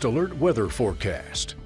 Alert weather forecast.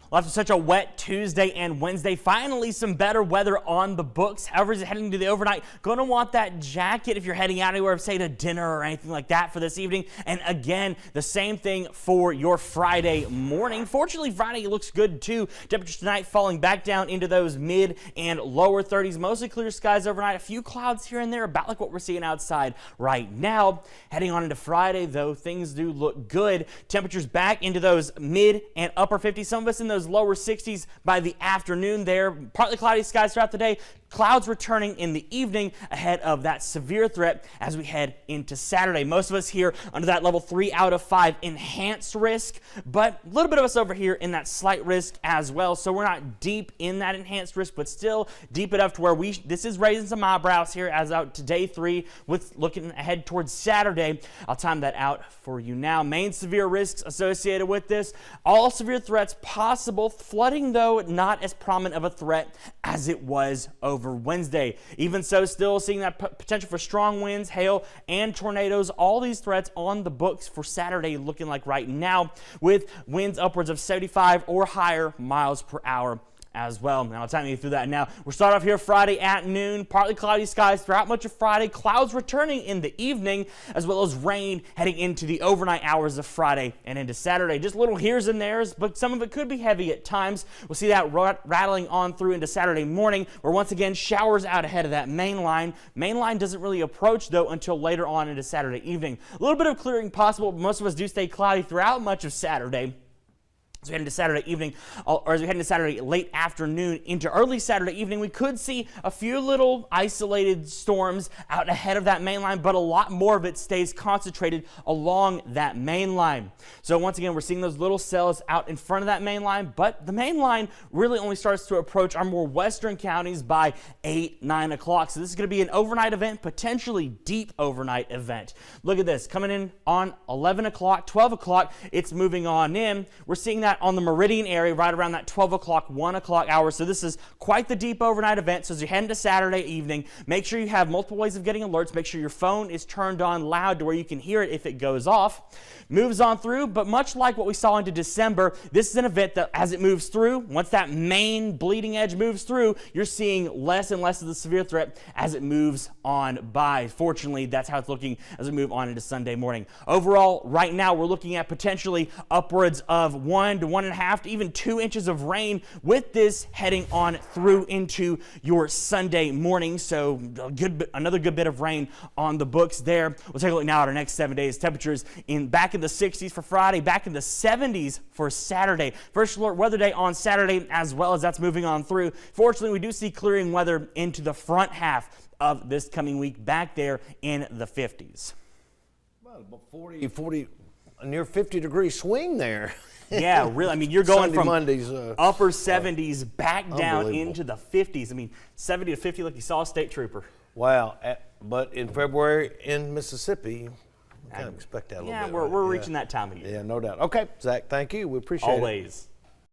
Well, after such a wet Tuesday and Wednesday, finally some better weather on the books. However, as you're heading to the overnight, going to want that jacket if you're heading out anywhere, say to dinner or anything like that for this evening. And again, the same thing for your Friday morning. Fortunately, Friday looks good too. Temperatures tonight falling back down into those mid and lower 30s. Mostly clear skies overnight. A few clouds here and there, about like what we're seeing outside right now. Heading on into Friday, though, things do look good. Temperatures back into those mid and upper 50s. Some of us in those lower 60s by the afternoon there. Partly cloudy skies throughout the day. Clouds returning in the evening ahead of that severe threat as we head into Saturday. Most of us here under that level 3 out of 5 enhanced risk, but a little bit of us over here in that slight risk as well. So we're not deep in that enhanced risk, but still deep enough to where this is raising some eyebrows here as out to day 3 with looking ahead towards Saturday. I'll time that out for you now. Main severe risks associated with this. All severe threats possible. Flooding, though, not as prominent of a threat as it was over Wednesday. Even so, still seeing that potential for strong winds, hail, and tornadoes. All these threats on the books for Saturday looking like right now with winds upwards of 75 or higher miles per hour as well. Now I'll tell you through that now. We'll start off here Friday at noon. Partly cloudy skies throughout much of Friday. Clouds returning in the evening, as well as rain heading into the overnight hours of Friday and into Saturday. Just little heres and theres, but some of it could be heavy at times. We'll see that rattling on through into Saturday morning, where once again showers out ahead of that main line. Main line doesn't really approach, though, until later on into Saturday evening. A little bit of clearing possible, but most of us do stay cloudy throughout much of Saturday. As we head into Saturday evening, or as we head into Saturday late afternoon into early Saturday evening, we could see a few little isolated storms out ahead of that main line, but a lot more of it stays concentrated along that main line. So once again, we're seeing those little cells out in front of that main line, but the main line really only starts to approach our more western counties by 8, 9 o'clock. So this is going to be an overnight event, potentially deep overnight event. Look at this, coming in on 11 o'clock, 12 o'clock, it's moving on in. We're seeing that on the Meridian area right around that 12 o'clock, 1 o'clock hour. So this is quite the deep overnight event. So as you head into Saturday evening, make sure you have multiple ways of getting alerts. Make sure your phone is turned on loud to where you can hear it if it goes off. Moves on through, but much like what we saw into December, this is an event that as it moves through, once that main bleeding edge moves through, you're seeing less and less of the severe threat as it moves on by. Fortunately, that's how it's looking as we move on into Sunday morning. Overall, right now, we're looking at potentially upwards of 1 to 1.5 to even 2 inches of rain with this heading on through into your Sunday morning. So another good bit of rain on the books there. We'll take a look now at our next 7 days. Temperatures back in the 60s for Friday, back in the 70s for Saturday. First alert weather day on Saturday as well as that's moving on through. Fortunately, we do see clearing weather into the front half of this coming week back there in the 50s. Well, about 40, a near 50-degree swing there. Yeah, really. I mean, you're going Sunday, from Mondays, upper 70s back down into the 50s. I mean, 70 to 50 like you saw a state trooper. Wow. But in February in Mississippi, we kind of expect that a little bit. Yeah, we're reaching that time of year. Yeah, no doubt. Okay, Zach, thank you. We appreciate it. Always.